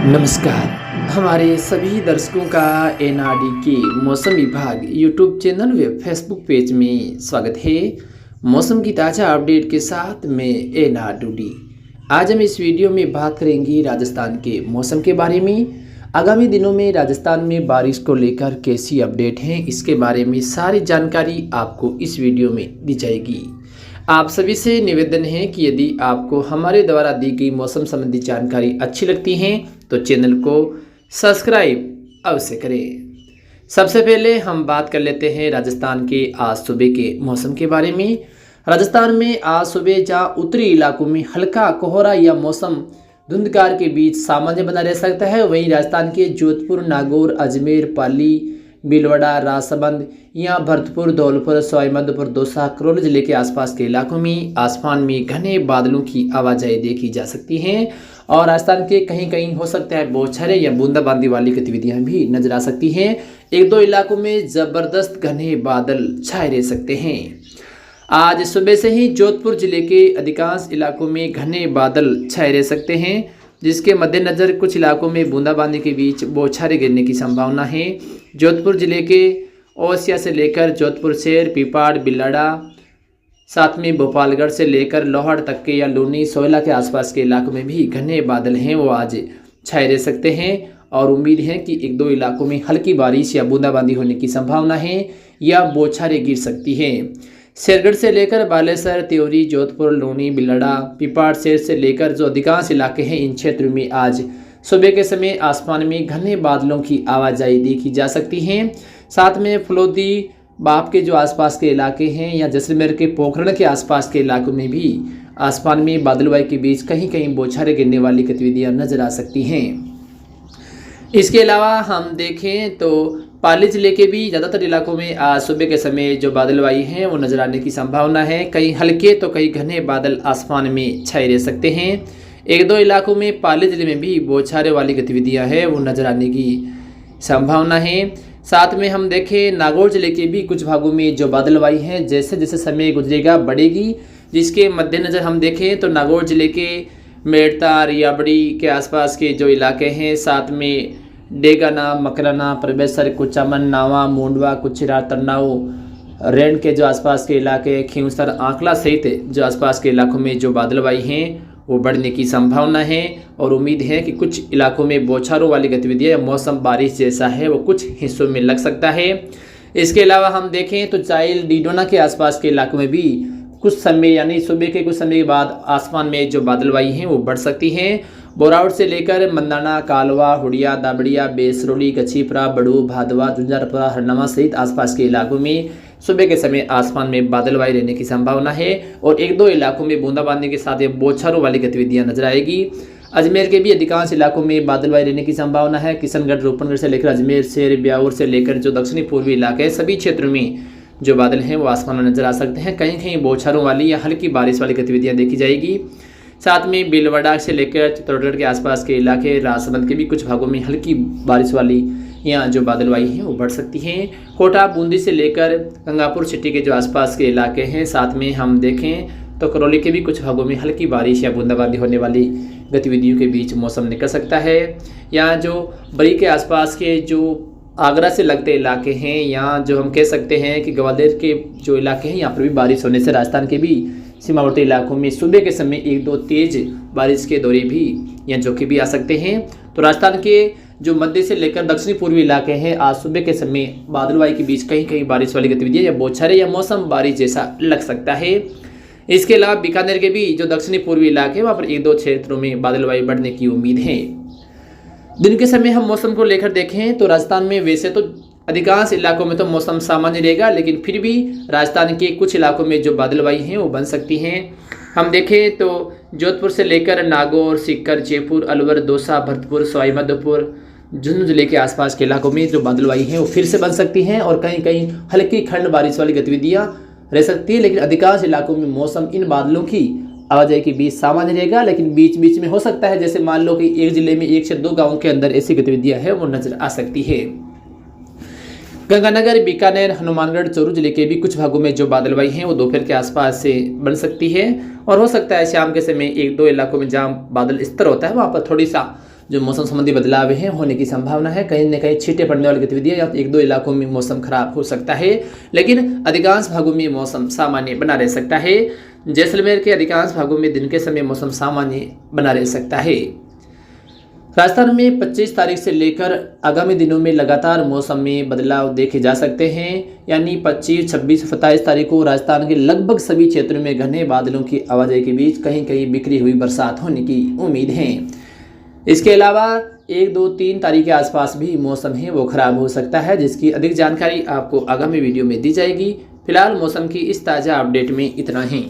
नमस्कार। हमारे सभी दर्शकों का एनआरडी के मौसम विभाग यूट्यूब चैनल व फेसबुक पेज में स्वागत है। मौसम की ताज़ा अपडेट के साथ मैं एनआरडी। आज हम इस वीडियो में बात करेंगे राजस्थान के मौसम के बारे में। आगामी दिनों में राजस्थान में बारिश को लेकर कैसी अपडेट है, इसके बारे में सारी जानकारी आपको इस वीडियो में दी जाएगी। आप सभी से निवेदन है कि यदि आपको हमारे द्वारा दी गई मौसम संबंधी जानकारी अच्छी लगती है तो चैनल को सब्सक्राइब अवश्य करें। सबसे पहले हम बात कर लेते हैं राजस्थान के आज सुबह के मौसम के बारे में। राजस्थान में आज सुबह जहां उत्तरी इलाकों में हल्का कोहरा या मौसम धुंधकार के बीच सामान्य बना रह सकता है, वहीं राजस्थान के जोधपुर, नागौर, अजमेर, पाली, भीलवाड़ा, राजसमंद या भरतपुर, धौलपुर, सवाईमाधोपुर, दौसा, करौली जिले के आसपास के इलाकों में आसमान में घने बादलों की आवाजाही देखी जा सकती हैं और राजस्थान के कहीं कहीं हो सकता है बौछारें या बूंदाबांदी वाली गतिविधियां भी नजर आ सकती हैं। एक दो इलाकों में जबरदस्त घने बादल छाए रह सकते हैं। आज सुबह से ही जोधपुर जिले के अधिकांश इलाकों में घने बादल छाए रह सकते हैं, जिसके मद्देनज़र कुछ इलाकों में बूंदाबांदी के बीच बौछारें गिरने की संभावना है। जोधपुर जिले के ओसिया से लेकर जोधपुर शहर, पीपाड़, बिलाड़ा, साथ में भोपालगढ़ से लेकर लोहाड़ तक के या लूनी, सोयला के आसपास के इलाकों में भी घने बादल हैं वो आज छाए रह सकते हैं और उम्मीद है कि एक दो इलाकों में हल्की बारिश या बूंदाबांदी होने की संभावना है या बौछारें गिर सकती हैं। शेरगढ़ से लेकर बालेसर, त्योरी, जोधपुर, लूनी, बिलाड़ा, पीपाड़ शहर से लेकर जो अधिकांश इलाके हैं इन क्षेत्रों में आज सुबह के समय आसमान में घने बादलों की आवाजाही देखी जा सकती है। साथ में फलोदी, बाप के जो आसपास के इलाके हैं या जैसलमेर के पोखरण के आसपास के इलाकों में भी आसमान में बादलवाई के बीच कहीं कहीं बौछारें गिरने वाली गतिविधियां नजर आ सकती हैं। इसके अलावा हम देखें तो पाली जिले के भी ज़्यादातर इलाकों में आज सुबह के समय जो बादलवाई हैं वो नजर आने की संभावना है। कहीं हल्के तो कहीं घने बादल आसमान में छाए रह सकते हैं। एक दो इलाकों में पाली जिले में भी बौछारें वाली गतिविधियां हैं वो नजर आने की संभावना है। साथ में हम देखें नागौर जिले के भी कुछ भागों में जो बादलवाई हैं जैसे जैसे समय गुजरेगा बढ़ेगी, जिसके मद्देनज़र हम देखें तो नागौर जिले के मेड़ता, रियाबड़ी के आसपास के जो इलाके हैं, साथ में डेगाना, मकराना, प्रवेशर, कुचामन, नावा, मुंडवा, कुचिरा, तन्नाऊ, रेंड के जो आसपास के इलाके, खींवसर, आंकला सहित जो आसपास के इलाकों में जो बादलवाई हैं वो बढ़ने की संभावना है और उम्मीद है कि कुछ इलाकों में बौछारों वाली गतिविधियां या मौसम बारिश जैसा है वो कुछ हिस्सों में लग सकता है। इसके अलावा हम देखें तो चाइल, डीडोना के आसपास के इलाकों में भी कुछ समय यानी सुबह के कुछ समय के बाद आसमान में जो बादलवाई हैं वो बढ़ सकती हैं। बोरावट से लेकर मंदाना, कालवा, हुडिया, दाबड़िया, बेसरोली, गछीपुरा, बड़ू, भादवा, झुंझारपुरा, हरनवा सहित आसपास के इलाकों में सुबह के समय आसमान में बादलवाई रहने की संभावना है और एक दो इलाकों में बूंदाबांदी के साथ बौछारों वाली गतिविधियां नजर आएगी। अजमेर के भी अधिकांश इलाकों में बादलवाई रहने की संभावना है। किशनगढ़, रूपनगढ़ से लेकर अजमेर शहर, ब्यावर से लेकर जो दक्षिणी पूर्वी इलाके हैं सभी क्षेत्रों में जो बादल हैं वो आसमान में नजर आ सकते हैं। कहीं कहीं बौछारों वाली या हल्की बारिश वाली गतिविधियां देखी जाएगी। साथ में भीलवाड़ा से लेकर चित्तौड़गढ़ के आसपास के इलाके, राजसमंद के भी कुछ भागों में हल्की बारिश वाली या जो बादलवाई हैं वो बढ़ सकती हैं। कोटा, बूंदी से लेकर गंगापुर सिटी के जो आसपास के इलाके हैं, साथ में हम देखें तो करौली के भी कुछ भागों में हल्की बारिश या बूंदाबांदी होने वाली गतिविधियों के बीच मौसम निकल सकता है। या जो बरी के आसपास के जो आगरा से लगते इलाके हैं या जो हम कह सकते हैं कि ग्वालियर के जो इलाके हैं यहाँ पर भी बारिश होने से राजस्थान के भी सीमावर्ती इलाकों में सुबह के समय एक दो तेज बारिश के दौरे भी या झोंके भी आ सकते हैं। तो राजस्थान के जो मध्य से लेकर दक्षिणी पूर्वी इलाके हैं आज सुबह के समय बादलवाई के बीच कहीं कहीं बारिश वाली गतिविधियां या बौछारें या मौसम बारिश जैसा लग सकता है। इसके अलावा बीकानेर के भी जो दक्षिणी पूर्वी इलाके हैं वहाँ पर एक दो क्षेत्रों में बादलवाई बढ़ने की उम्मीद है। दिन के समय हम मौसम को लेकर देखें तो राजस्थान में वैसे तो अधिकांश इलाकों में तो मौसम सामान्य रहेगा, लेकिन फिर भी राजस्थान के कुछ इलाकों में जो बादलवाई हैं वो बन सकती हैं। हम देखें तो जोधपुर से लेकर नागौर, सीकर, जयपुर, अलवर, दौसा, भरतपुर, सवाईमाधोपुर, झुंझुनू जिले के आसपास के इलाकों में जो बादलवाई हैं वो फिर से बन सकती हैं और कहीं कहीं हल्की खंड बारिश वाली गतिविधियां रह सकती है। लेकिन अधिकांश इलाकों में मौसम इन बादलों की आवाजाही के बीच सामान्य रहेगा, लेकिन बीच बीच में हो सकता है जैसे मान लो कि एक जिले में एक से दो गाँवों के अंदर ऐसी गतिविधियां हैं वो नजर आ सकती है। गंगानगर, बीकानेर, हनुमानगढ़, चूरू जिले के भी कुछ भागों में जो बादलवाई हैं वो दोपहर के आसपास से बन सकती है और हो सकता है शाम के समय एक दो इलाकों में जहाँ बादल स्तर होता है वहाँ पर थोड़ी सा जो मौसम संबंधी बदलाव हैं होने की संभावना है। कहीं न कहीं छींटे पड़ने वाली गतिविधियां या 1-2 इलाकों में मौसम खराब हो सकता है, लेकिन अधिकांश भागों में मौसम सामान्य बना रह सकता है। जैसलमेर के अधिकांश भागों में दिन के समय मौसम सामान्य बना रह सकता है। राजस्थान में 25 तारीख से लेकर आगामी दिनों में लगातार मौसम में बदलाव देखे जा सकते हैं, यानी 25, 26, 27 तारीख को राजस्थान के लगभग सभी क्षेत्रों में घने बादलों की आवाजाही के बीच कहीं कहीं बिखरी हुई बरसात होने की उम्मीद है। इसके अलावा 1, 2, 3 तारीख के आसपास भी मौसम है वो खराब हो सकता है, जिसकी अधिक जानकारी आपको आगामी वीडियो में दी जाएगी। फिलहाल मौसम की इस ताज़ा अपडेट में इतना ही।